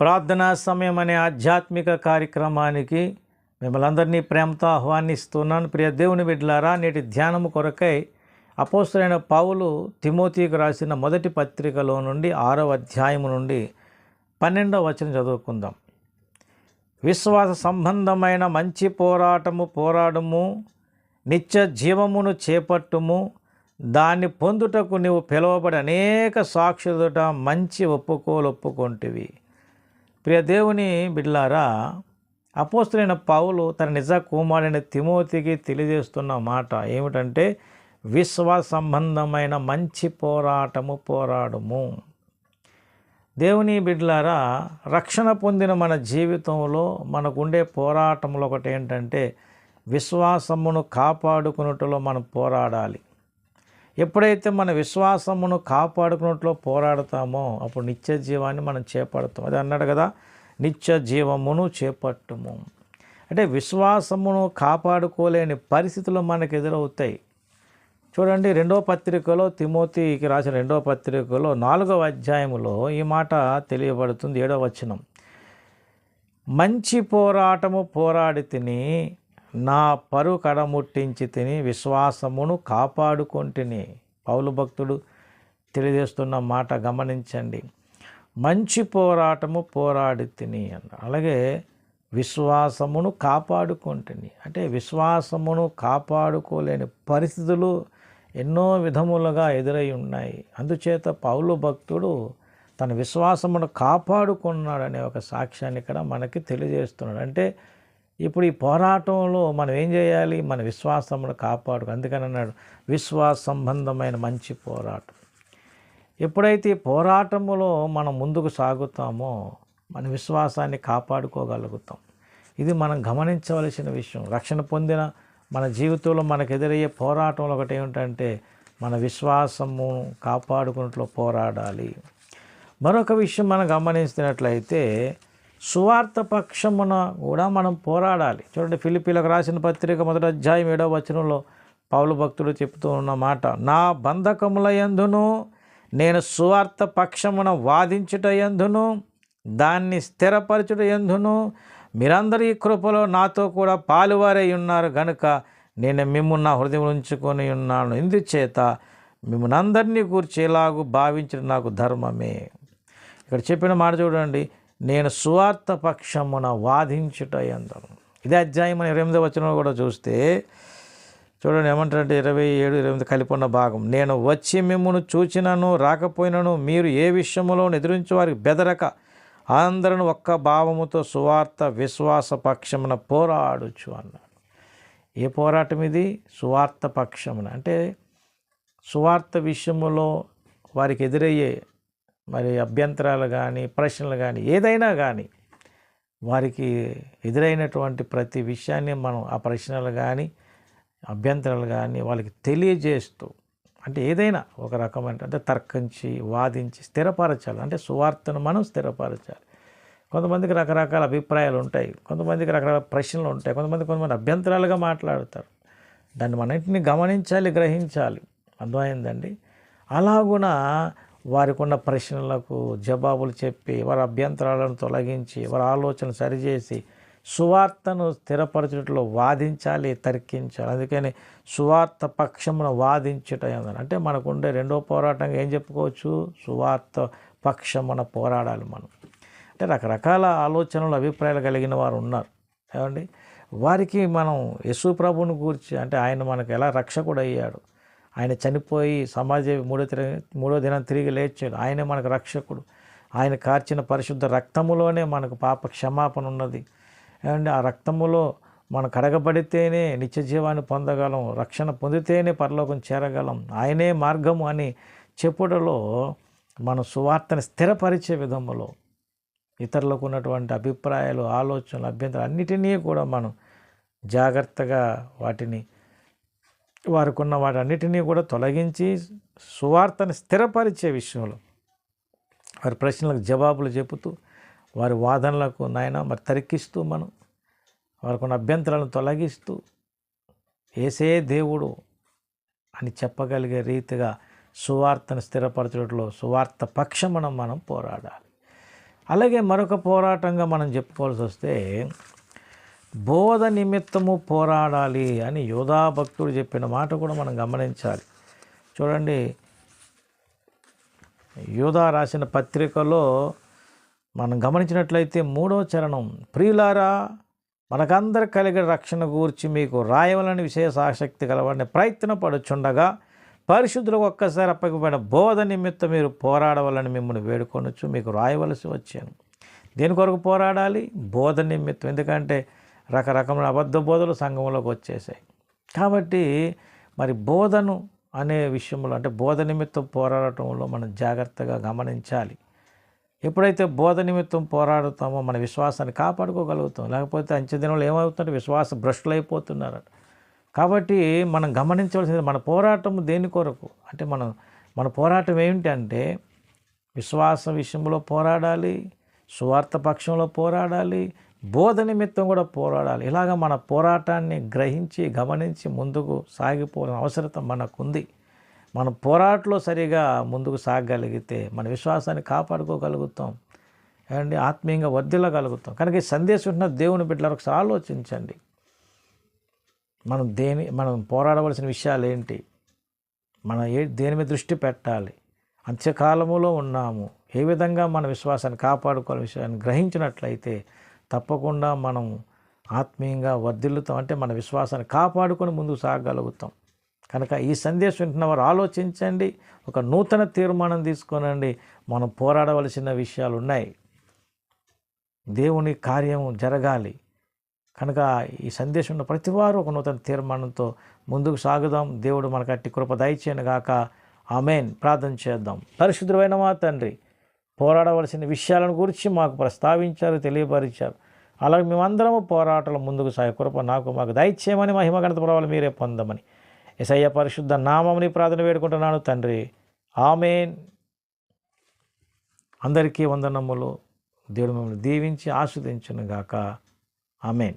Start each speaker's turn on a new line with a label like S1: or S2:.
S1: ప్రార్థనా సమయం అనే ఆధ్యాత్మిక కార్యక్రమానికి మిమ్మల్ని అందరినీ ప్రేమతో ఆహ్వానిస్తున్నాను. ప్రియ దేవుని బిడ్డలారా, నేటి ధ్యానము కొరకై అపోస్తలుడైన పౌలు తిమోతికి రాసిన మొదటి పత్రికలో నుండి 6వ అధ్యాయము నుండి 12వ వచనం చదువుకుందాం. విశ్వాస సంబంధమైన మంచి పోరాటము పోరాడము, నిత్య జీవమును చేపట్టుము, దాన్ని పొందుటకు నీవు పిలువబడి అనేక సాక్షులతో మంచి ఒప్పుకొంటివి. ప్రియ దేవుని బిడ్డలారా, అపోస్తలుడైన పౌలు తన నిజ కుమారుడైన తిమోతికి తెలియజేస్తున్న మాట ఏమిటంటే, విశ్వాస సంబంధమైన మంచి పోరాటము పోరాడము. దేవుని బిడ్డలారా, రక్షణ పొందిన మన జీవితంలో మనకుండే పోరాటంలో ఒకటి ఏంటంటే, విశ్వాసమును కాపాడుకున్నట్లో మనం పోరాడాలి. ఎప్పుడైతే మన విశ్వాసమును కాపాడుకున్నట్లో పోరాడతామో అప్పుడు నిత్య జీవాన్ని మనం చేపడతాం. అది అన్నాడు కదా, నిత్య జీవమును చేపట్టుము. అంటే విశ్వాసమును కాపాడుకోలేని పరిస్థితులు మనకు ఎదురవుతాయి. చూడండి, 2వ పత్రికలో, తిమోతికి రాసిన 2వ పత్రికలో 4వ అధ్యాయములో ఈ మాట తెలియబడుతుంది. 7వ వచనం, మంచి పోరాటము పోరాడి తిని, నా పరుగు కడముట్టించి తిని, విశ్వాసమును కాపాడుకొంటిని. పౌలు భక్తుడు తెలియజేస్తున్న మాట గమనించండి. మంచి పోరాటము పోరాడి తిని అన్నారు. అలాగే విశ్వాసమును కాపాడుకొంటిని అంటే విశ్వాసమును కాపాడుకోలేని పరిస్థితులు ఎన్నో విధములుగా ఎదురై ఉన్నాయి. అందుచేత పౌలు భక్తుడు తన విశ్వాసమును కాపాడుకున్నాడనే ఒక సాక్ష్యాన్ని ఇక్కడ మనకి తెలియజేస్తున్నాడు. అంటే ఇప్పుడు ఈ పోరాటంలో మనం ఏం చేయాలి? మన విశ్వాసమును అందుకని అన్నాడు, విశ్వాస సంబంధమైన మంచి పోరాటం. ఎప్పుడైతే ఈ పోరాటములో మనం ముందుకు సాగుతామో మన విశ్వాసాన్ని కాపాడుకోగలుగుతాం. ఇది మనం గమనించవలసిన విషయం. రక్షణ పొందిన మన జీవితంలో మనకు ఎదురయ్యే పోరాటంలో ఒకటి ఏమిటంటే, మన విశ్వాసము కాపాడుకున్నట్లు పోరాడాలి. మరొక విషయం మనం గమనిస్తున్నట్లయితే, సువార్త పక్షమున కూడా మనం పోరాడాలి. చూడండి, ఫిలిప్పీలకు రాసిన పత్రిక 1వ అధ్యాయం 7వ వచనంలో పౌలు భక్తుడు చెప్తూ ఉన్న మాట, నా బంధకముల యందును నేను సువార్త పక్షమున వాదించుట యందును దాన్ని స్థిరపరచుట యందును మీరందరూ ఈ కృపలో నాతో కూడా పాలువారై ఉన్నారు గనుక నేను మిమ్ము నా హృదయం ఉంచుకొని ఉన్నాను. ఇందుచేత మిమ్మల్ని అందరినీ గూర్చి ఎలాగూ భావించడం నాకు ధర్మమే. ఇక్కడ చెప్పిన మాట చూడండి, నేను సువార్త పక్షమున వాదించుట యందును. ఇదే అధ్యాయం 28వ వచనంలో కూడా చూస్తే చూడండి ఏమంటారంటే, 27, 28 కలిపి ఉన్న భాగం, నేను వచ్చి మిమ్మును చూచినను రాకపోయినను మీరు ఏ విషయంలో ఎదురించి వారికి బెదరక అందరూ ఒక్క భావముతో సువార్త విశ్వాస పక్షమున పోరాడుచు అన్నాడు. ఏ పోరాటం ఇది? సువార్త పక్షమున అంటే సువార్త విషయములో వారికి ఎదురయ్యే మరి అభ్యంతరాలు కానీ ప్రశ్నలు కానీ ఏదైనా కానీ వారికి ఎదురైనటువంటి ప్రతి విషయాన్ని మనం ఆ ప్రశ్నలు కానీ అభ్యంతరాలు కానీ వాళ్ళకి తెలియజేస్తూ, అంటే ఏదైనా ఒక రకమైన అంటే తర్కించి వాదించి స్థిరపరచాలి. అంటే సువార్తను మనం స్థిరపరచాలి. కొంతమందికి రకరకాల అభిప్రాయాలు ఉంటాయి, కొంతమందికి రకరకాల ప్రశ్నలు ఉంటాయి, కొంతమంది అభ్యంతరాలుగా మాట్లాడతారు. దాన్ని మనంటిని గమనించాలి, గ్రహించాలి. అర్థమైందండి? అలాగున వారికి ఉన్న ప్రశ్నలకు జవాబులు చెప్పి వారి అభ్యంతరాలను తొలగించి వారి ఆలోచన సరిచేసి సువార్తను స్థిరపరచడంలో వాదించాలి, తర్కించాలి. అందుకని సువార్త పక్షమున వాదించుట అంటే మనకుండే 2వ పోరాటంగా ఏం చెప్పుకోవచ్చు? సువార్త పక్షమున పోరాడాలి మనం. అంటే రకరకాల ఆలోచనలు అభిప్రాయాలు కలిగిన వారు ఉన్నారు ఏమండి. వారికి మనం యేసు ప్రభువుని గురించి, అంటే ఆయన మనకు ఎలా రక్షకుడు అయ్యాడు, ఆయన చనిపోయి సమాజ మూడో దినం తిరిగి లేచాడు, ఆయనే మనకు రక్షకుడు, ఆయన కార్చిన పరిశుద్ధ రక్తములోనే మనకు పాప క్షమాపణ ఉన్నది. ఏమంటే ఆ రక్తములో మనం కడగబడితేనే నిత్య జీవాన్ని పొందగలం, రక్షణ పొందితేనే పరలోకం చేరగలం, ఆయనే మార్గము అని చెప్పుటలో మనం సువార్తను స్థిరపరిచే విధములో ఇతరులకు ఉన్నటువంటి అభిప్రాయాలు, ఆలోచనలు, అభ్యంతరాలు అన్నిటినీ కూడా మనం జాగ్రత్తగా వారికి ఉన్న వాటన్నిటినీ కూడా తొలగించి సువార్తను స్థిరపరిచే విషయంలో వారి ప్రశ్నలకు జవాబులు చెబుతూ వారి వాదనలకు మరి తర్కిస్తూ మనం వారికి ఉన్న అభ్యంతరాలను తొలగిస్తూ యేసే దేవుడు అని చెప్పగలిగే రీతిగా సువార్తను స్థిరపరచడంలో సువార్త పక్షమున మనం పోరాడాలి. అలాగే మరొక పోరాటంగా మనం చెప్పుకోవాల్సి వస్తే బోధ నిమిత్తము పోరాడాలి అని యోధా భక్తుడు చెప్పిన మాట కూడా మనం గమనించాలి. చూడండి, యోధా రాసిన పత్రికలో మనం గమనించినట్లయితే 3వ చరణం, ప్రియులారా మనకందరు కలిగిన రక్షణ గూర్చి మీకు రాయవలని విశేష ఆసక్తి కలవాడిని ప్రయత్నపడుచుండగా పరిశుద్ధులకు ఒక్కసారి అప్పగిపోయిన బోధ నిమిత్తం మీరు పోరాడవాలని మిమ్మల్ని వేడుకొనొచ్చు, మీకు రాయవలసి వచ్చాను. దేని కొరకు పోరాడాలి? బోధ నిమిత్తం. ఎందుకంటే రకరకమైన అబద్ధ బోధలు సంఘంలోకి వచ్చేసాయి. కాబట్టి మరి బోధను అనే విషయంలో, అంటే బోధ నిమిత్తం పోరాడటంలో మనం జాగ్రత్తగా గమనించాలి. ఎప్పుడైతే బోధ నిమిత్తం పోరాడుతామో మన విశ్వాసాన్ని కాపాడుకోగలుగుతాం. లేకపోతే అంచెదినంలో ఏమవుతుందంటే విశ్వాస భ్రష్టులైపోతున్నారు. కాబట్టి మనం గమనించవలసింది మన పోరాటం దేని కొరకు అంటే మన పోరాటం ఏమిటంటే విశ్వాస విషయంలో పోరాడాలి, సువార్త పక్షంలో పోరాడాలి, బోధ నిమిత్తం కూడా పోరాడాలి. ఇలాగ మన పోరాటాన్ని గ్రహించి గమనించి ముందుకు సాగిపోవాల్సిన అవసరం మనకుంది. మన పోరాటంలో సరిగా ముందుకు సాగగలిగితే మన విశ్వాసాన్ని కాపాడుకోగలుగుతాం అండి, ఆత్మీయంగా వర్ధిల్లగలుగుతాం. కనుక ఈ సందేశం ఉన్న దేవుని బిడ్డలకు ఒకసారి ఆలోచించండి. మనం పోరాడవలసిన విషయాలు ఏంటి, దేని మీద దృష్టి పెట్టాలి, అంత్యకాలములో ఉన్నాము, ఏ విధంగా మన విశ్వాసాన్ని కాపాడుకోవాలని విషయాన్ని గ్రహించినట్లయితే తప్పకుండా మనం ఆత్మీయంగా వర్ధిల్లుతాం. అంటే మన విశ్వాసాన్ని కాపాడుకొని ముందుకు సాగగలుగుతాం. కనుక ఈ సందేశం వింటున్న వారు ఆలోచించండి, ఒక నూతన తీర్మానం తీసుకోనండి. మనం పోరాడవలసిన విషయాలు ఉన్నాయి, దేవుని కార్యం జరగాలి. కనుక ఈ సందేశం ఉన్న ప్రతి వారు ఒక నూతన తీర్మానంతో ముందుకు సాగుదాం. దేవుడు మనకు అట్టి కృప దయచేయను గాక. ఆమేన్. ప్రార్థన చేద్దాం. పరిశుద్ధమైన మా తండ్రి, పోరాడవలసిన విషయాలను గురించి మాకు ప్రస్తావించారు, తెలియపరిచారు. అలాగే మేమందరము పోరాటంలో ముందుకు సాగే కృప మాకు దయచేయమని, మహిమ ఘనత ప్రభావాలు మీరే పొందమని యేసయ్య పరిశుద్ధ నామముని ప్రార్థన వేడుకుంటున్నాను తండ్రి. ఆమేన్. అందరికీ వందనములు. దేవుడు మిమ్మల్ని దీవించి ఆశీర్వదించును గాక. ఆమేన్.